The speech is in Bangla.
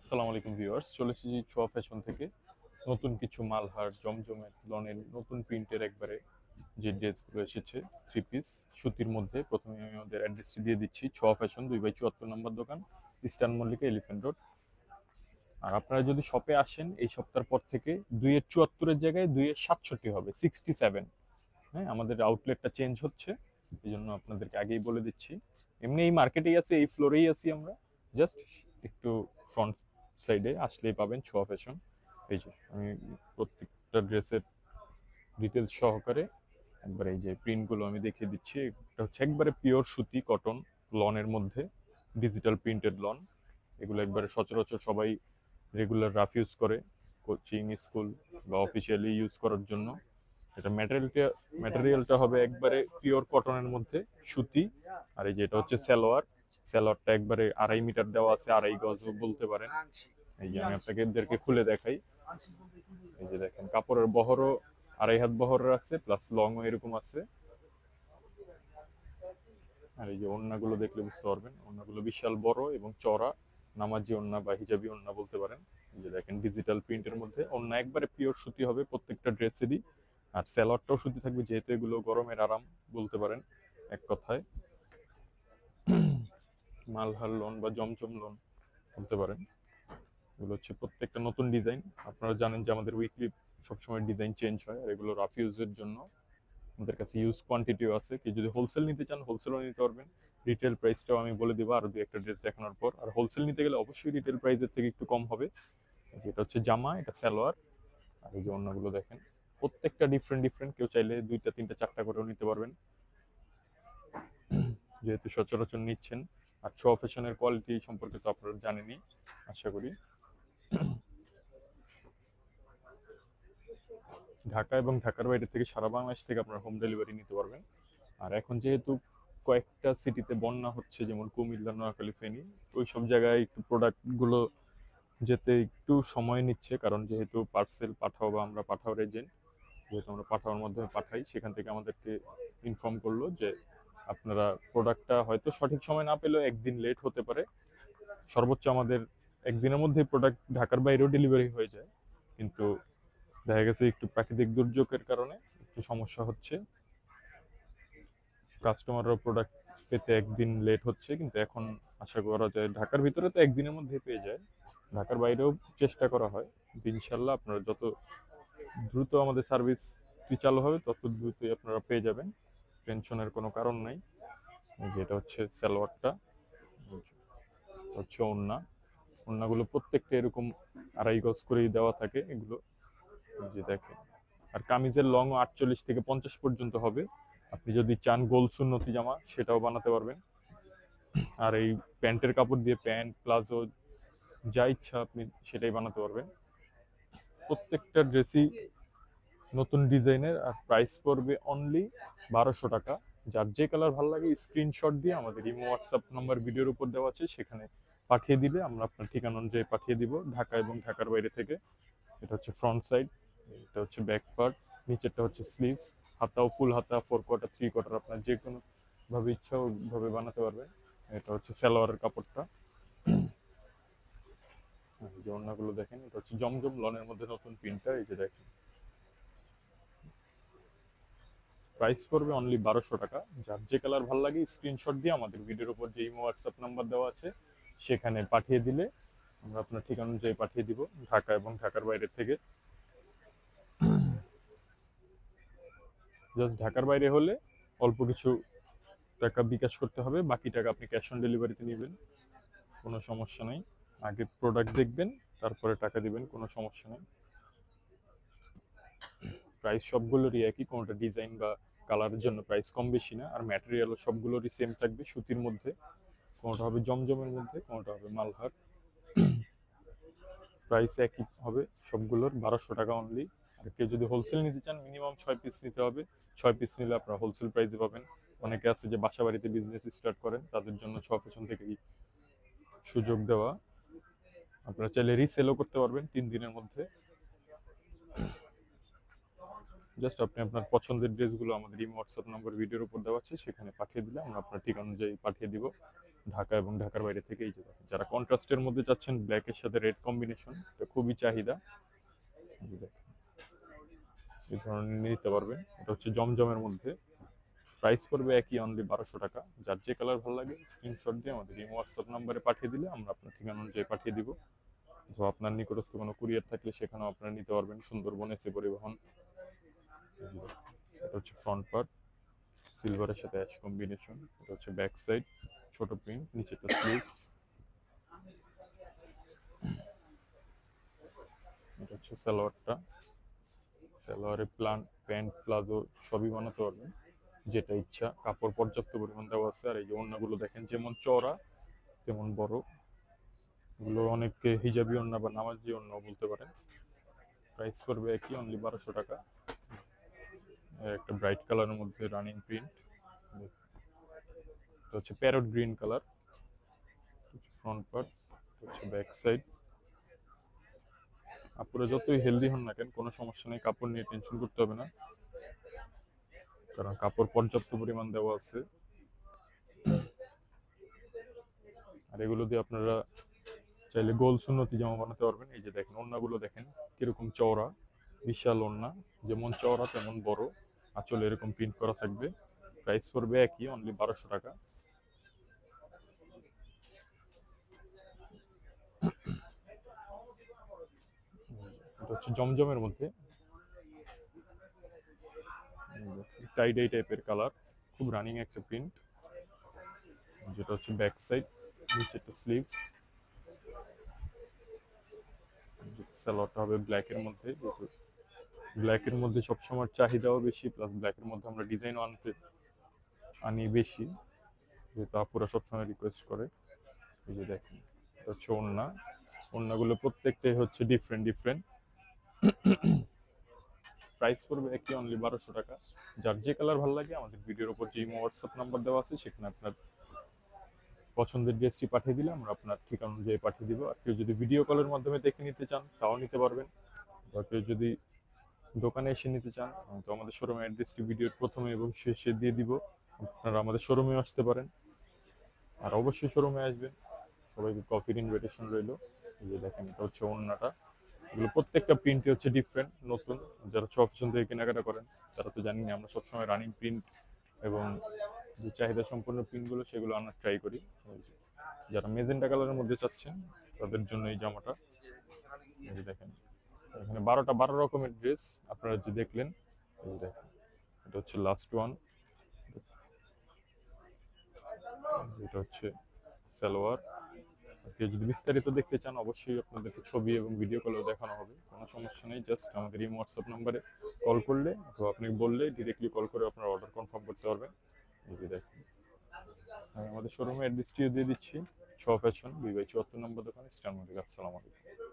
আসসালামু আলাইকুম ভিউয়ার্স, চলে এসেছি ছোঁয়া ফ্যাশন থেকে নতুন কিছু মালহার জমজমের লনের নতুন প্রিন্টের একবারে যে ড্রেসগুলো এসেছে থ্রি পিস সুতির মধ্যে। প্রথমে আমি আমাদের অ্যাড্রেসটি দিয়ে দিচ্ছি। ছোঁয়া ফ্যাশন 2/74 নম্বর দোকান, ইস্টার্ন মল্লিকা, এলিফ্যান্ট রোড। আর আপনারা যদি শপে আসেন এই সপ্তাহের পর থেকে 2/74 জায়গায় 2/67 হবে, 67। হ্যাঁ, আমাদের আউটলেটটা চেঞ্জ হচ্ছে, এই জন্য আপনাদেরকে আগেই বলে দিচ্ছি। এমনি এই মার্কেটেই আছি, এই ফ্লোরেই আছি আমরা, জাস্ট একটু ফ্রন্ট সাইডে আসলেই পাবেন ছোঁয়া ফ্যাশন। এই যে আমি প্রত্যেকটা ড্রেসের ডিটেলস সহকারে একবার এই যে প্রিন্টগুলো আমি দেখিয়ে দিচ্ছি। এটা হচ্ছে একবারে পিওর সুতি কটন লনের মধ্যে, ডিজিটাল প্রিন্টেড লন। এগুলো একবারে সচরাচর সবাই রেগুলার রাফ ইউজ করে, কোচিং স্কুল বা অফিসিয়ালি ইউজ করার জন্য। এটা ম্যাটেরিয়ালটা হবে একবারে পিওর কটনের মধ্যে সুতি। আর এই যে এটা হচ্ছে সালোয়ারটা একবারে 2.5 মিটার দেওয়া আছে, 2.5 গজও বলতে পারেন। এই যে আমি আপনাকে এদেরকে খুলে দেখাই। এই যে দেখেন, কাপড়ের বহরও 2.5 হাত বহরের আছে, প্লাস লংও এরকম আছে। আর এই যে ওড়নাগুলো দেখলে বুঝতে পারবেন, ওড়নাগুলো বিশাল বড় এবং চড়া, নামাজি ওড়না বা হিজাবি ওড়না বলতে পারেন। এই যে দেখেন, ডিজিটাল প্রিন্টের মধ্যে ওড়না একবারে পিওর সুতি হবে প্রত্যেকটা ড্রেসেরই। আর স্যালোয়ারটাও সুতি থাকবে, যেহেতু এগুলো গরমের আরাম বলতে পারেন এক কথায়। মালহার লোন বা জমজম লোন বলতে পারেন। এগুলো হচ্ছে প্রত্যেকটা নতুন ডিজাইন। আপনারা জানেন যে আমাদের উইকলি সবসময় ডিজাইন চেঞ্জ হয়, আর এগুলো রাফ ইউজের জন্য আমাদের কাছে ইউজ কোয়ান্টিটিও আছে। কি যদি হোলসেল নিতে চান হোলসেলও নিতে পারবেন। রিটেল প্রাইসটাও আমি বলে দিব আরো 2 একটা ড্রেস দেখানোর পর। আর হোলসেল নিতে গেলে অবশ্যই রিটেল প্রাইসের থেকে একটু কম হবে। এটা হচ্ছে জামা, এটা সালোয়ার। আর এই যে অন্যগুলো দেখেন, প্রত্যেকটা ডিফারেন্ট ডিফারেন্ট। কেউ চাইলে 2টা 3টা 4টা করেও নিতে পারবেন, যেহেতু সচরাচর নিচ্ছেন। আর ছোঁয়া ফ্যাশনের কোয়ালিটি সম্পর্কে তো আপনারা জানেনই আশা করি। ঢাকা এবং ঢাকার বাইরে থেকে সারা বাংলাদেশ থেকে আপনারা হোম ডেলিভারি নিতে পারবেন। আর এখন যেহেতু কয়েকটা সিটিতে বন্যা হচ্ছে, যেমন কুমিল্লা, নোয়াখালী, ফেনী, ওই সব জায়গায় একটু প্রোডাক্টগুলো যেতে একটু সময় নিচ্ছে, কারণ যেহেতু পার্সেল পাঠাও বা আমরা পাঠাওয়ার এজেন্ট, যেহেতু আমরা পাঠাওয়ার মাধ্যমে পাঠাই, সেখান থেকে আমাদেরকে ইনফর্ম করলো যে আপনারা প্রোডাক্টটা হয়তো সঠিক সময় না পেলেও একদিন লেট হতে পারে। সর্বোচ্চ আমাদের একদিনের মধ্যে প্রোডাক্ট ঢাকার বাইরেও ডেলিভারি হয়ে যায়, কিন্তু দেখা গেছে একটু প্রাকৃতিক দুর্যোগের কারণে একটু সমস্যা হচ্ছে, কাস্টমাররা প্রোডাক্ট পেতে একদিন লেট হচ্ছে। কিন্তু এখন আশা করা যায় ঢাকার ভিতরে তো একদিনের মধ্যে পেয়ে যায়, ঢাকার বাইরেও চেষ্টা করা হয়। কিন্তু ইনশাল্লাহ আপনারা যত দ্রুত আমাদের সার্ভিস চালু হবে তত দ্রুতই আপনারা পেয়ে যাবেন, টেনশনের কোনো কারণ নাই। যেটা হচ্ছে সালোয়ারটা, হচ্ছে ওড়না। ওড়নাগুলো প্রত্যেকটা এরকম 2.5 গজ করেই দেওয়া থাকে এগুলো, এই যে দেখেন। আর কামিজের লং 48 থেকে 50 পর্যন্ত হবে। আপনি যদি চান গোল সুন্নতি জামা সেটাও বানাতে পারবেন। আর এই প্যান্টের কাপড় দিয়ে প্যান্ট, প্লাজো, যা ইচ্ছা আপনি সেটাই বানাতে পারবেন। প্রত্যেকটা ড্রেসই নতুন ডিজাইনের। আর প্রাইস পড়বে অনলি 1200 টাকা। যার যে কালার ভালো লাগে স্ক্রিনশট দিয়ে আমাদের ইমো হোয়াটসঅ্যাপ নাম্বার ভিডিওর উপর দেওয়া আছে, সেখানে পাঠিয়ে দিলে আমরা আপনার ঠিকানা অনুযায়ী পাঠিয়ে দিব, ঢাকা এবং ঢাকার বাইরে থেকে। এটা হচ্ছে ফ্রন্ট সাইড, এটা হচ্ছে ব্যাক পার্ট, নিচেরটা হচ্ছে স্লিভস। হাতাও ফুল হাতা, 4 কোয়ার্টার, 3 কোয়ার্টার, আপনার যে কোনো ভাবে ইচ্ছা ওইভাবে বানাতে পারবেন। এটা হচ্ছে সালোয়ারের কাপড়টা। এই যে ওড়নাগুলো দেখেন, এটা হচ্ছে জমজম লনের মধ্যে নতুন প্রিন্টটা, এই যে দেখেন। প্রাইস পড়বে অনলি 1200 টাকা। যার যে কালার ভালো লাগে স্ক্রিনশট দিয়ে আমাদের ভিডিওর উপর যে ইমো হোয়াটসঅ্যাপ নাম্বার দেওয়া আছে সেখানে পাঠিয়ে দিলে আমরা আপনার ঠিকানা অনুযায়ী পাঠিয়ে দিব, ঢাকা এবং ঢাকার বাইরে থেকে। জাস্ট ঢাকার বাইরে হলে অল্প কিছু টাকা বিকাশ করতে হবে, বাকি টাকা আপনি ক্যাশ অন ডেলিভারিতে নেবেন, কোনো সমস্যা নেই। আগে প্রোডাক্ট দেখবেন, তারপরে টাকা দিবেন, কোনো সমস্যা নেই। প্রাইস সবগুলোরই একই, কোনোটা ডিজাইন বা কালারের জন্য প্রাইস কম বেশি না। আর ম্যাটেরিয়ালও সবগুলোরই সেম থাকবে, সুতির মধ্যে। কোনোটা হবে জমজমের মধ্যে, কোনোটা হবে মালহার। প্রাইস একই হবে সবগুলোর, 1200 টাকা অনলি। আর কেউ যদি হোলসেল নিতে চান মিনিমাম 6 পিস নিতে হবে। 6 পিস নিলে আপনারা হোলসেল প্রাইসে পাবেন। অনেকে আছে যে বাসা বাড়িতে বিজনেস স্টার্ট করেন, তাদের জন্য ছোঁয়া ফ্যাশন থেকে এই সুযোগ দেওয়া। আপনারা চাইলে রিসেলও করতে পারবেন 3 দিনের মধ্যে। জাস্ট আপনি আপনার পছন্দের ড্রেসগুলো আমাদের এই হোয়াটসঅ্যাপ নাম্বার ভিডিওর উপর দেওয়া আছে সেখানে পাঠিয়ে দিলে আমরা আপনার ঠিকানা অনুযায়ী পাঠিয়ে দিব। ঢাকা এবং ঢাকার বাইরে থেকে। এই যে দেখেন, যারা কন্ট্রাস্টের মধ্যে চাচ্ছেন ব্ল্যাকের সাথে রেড কম্বিনেশন, এটা খুবই চাহিদা। এই যে দেখেন, এই ধরনের নিতে পারবেন। এটা হচ্ছে জমজমের মধ্যে। প্রাইস পড়বে একই, অনলি 1200 টাকা। যার যে কালার ভালো লাগে স্ক্রিনশট দিয়ে আমাদের এই হোয়াটসঅ্যাপ নাম্বারে পাঠিয়ে দিলে আমরা আপনার ঠিকানা অনুযায়ী পাঠিয়ে দিব। তো আপনার নিকটস্থ কোনো কুরিয়ার থাকলে সেখানেও আপনারা নিতে পারবেন। সুন্দরবন এসে পরিবহন। এটা হচ্ছে ফ্রন্ট পার্ট, সিলভারের সাথে অ্যাশ কম্বিনেশন। এটা হচ্ছে ব্যাক সাইড, ছোট প্রিন্ট, নিচেটা স্লিভস। এটা হচ্ছে সালোয়ারটা। সালোয়ারে প্যান্ট প্লাজো সবই বানাতে পারবেন, যেটা ইচ্ছা। কাপড় পর্যাপ্ত পরিমাণ দেওয়া আছে। আর এই যে ওড়নাগুলো দেখেন, যেমন চওড়া তেমন বড়। এগুলো অনেককে হিজাবি ওড়না বা নামাজি ওড়না বলতে পারেন। প্রাইস করবে একই, অনলি 1200 টাকা। একটা ব্রাইট কালারের মধ্যে রানিং প্রিন্ট। এটা হচ্ছে parrot green colour. Front part, হচ্ছে ব্যাক সাইড। আপনারা যতই হেলদি হন না কেন, কোনো সমস্যা নেই, কাপড় নিয়ে টেনশন করতে হবে না, কারণ কাপড় পর্যাপ্ত পরিমাণ দেওয়া আছে। আর এগুলো দিয়ে আপনারা চাইলে গোল সুন্নতি জামা বানাতে পারবেন। এই যে দেখেন, ওড়নাগুলো দেখেন কিরকম চওড়া, বিশাল ওড়না, যেমন চওড়া তেমন বড়। আঁচলে এরকম প্রিন্ট করা থাকবে। প্রাইস পড়বে একই, অনলি 1200 টাকা। এটা হচ্ছে জমজমের মধ্যে টাই ডাই টাইপের কালার, খুব রানিং একটা প্রিন্ট। যেটা হচ্ছে ব্যাক সাইড, নিচেটা স্লিভস। সালোয়ারটা হবে ব্ল্যাকের মধ্যে, যেহেতু ব্ল্যাকের মধ্যে সবসময় চাহিদাও বেশি, প্লাস ব্ল্যাকের মধ্যে আমরা ডিজাইনও আনি বেশি, যেহেতু আপুরা সবসময় রিকোয়েস্ট করে। এই যে দেখেন, এটা হচ্ছে ওড়না। ওড়নাগুলো প্রত্যেকটাই হচ্ছে ডিফারেন্ট ডিফারেন্ট। প্রাইস পড়বে একই, অনলি 1200 টাকা। যার যে কালার ভালো লাগে আমাদের ভিডিওর উপর যে হোয়াটসঅ্যাপ নাম্বার দেওয়া আছে সেখানে আপনার পছন্দের ড্রেসটি পাঠিয়ে দিলে আমরা আপনার ঠিকানা অনুযায়ী পাঠিয়ে দিব। আর কেউ যদি ভিডিও কলের মাধ্যমে দেখে নিতে চান তাও নিতে পারবেন, বা কেউ যদি দোকানে এসে নিতে চান তো আমাদের শোরুমের অ্যাড্রেসটি ভিডিওর প্রথমে এবং শেষে দিয়ে দিব। আপনারা আমাদের শোরুমে আসতে পারেন, আর অবশ্যই শোরুমে আসবেন। সবাইকে কফির ইনভিটেশন রইল। এই যে দেখেন, এটা হচ্ছে ওড়নাটা। এগুলো প্রত্যেকটা প্রিন্টই হচ্ছে ডিফারেন্ট, নতুন। যারা অপশন থেকে কেনাকাটা করেন তারা তো জানেন আমরা সবসময় রানিং প্রিন্ট এবং যে চাহিদা সম্পন্ন প্রিন্টগুলো সেগুলো আনার ট্রাই করি। যারা মেজেন্টা কালারের মধ্যে চাচ্ছেন তাদের জন্য এই জামাটা। এই যে দেখেন, এখানে 12 রকমের ড্রেস আপনারা যে দেখলেন। এই যে দেখেন, এটা হচ্ছে লাস্ট ওয়ান। এটা হচ্ছে সালোয়ার। কেউ যদি বিস্তারিত দেখতে চান অবশ্যই আপনাদেরকে ছবি এবং ভিডিও কলেও দেখানো হবে, কোনো সমস্যা নেই। জাস্ট আমাদের এই হোয়াটসঅ্যাপ নাম্বারে কল করলে অথবা আপনি বললে ডিরেক্টলি কল করে আপনার অর্ডার কনফার্ম করতে পারবেন। এই যে দেখেন, আমি আমাদের শোরুমে অ্যাড্রেসটিও দিয়ে দিচ্ছি। ছ ফ্যাশন, 2/74 নম্বর দোকান, ইস্টার্ন মল্লিকা। আসসালামু আলাইকুম।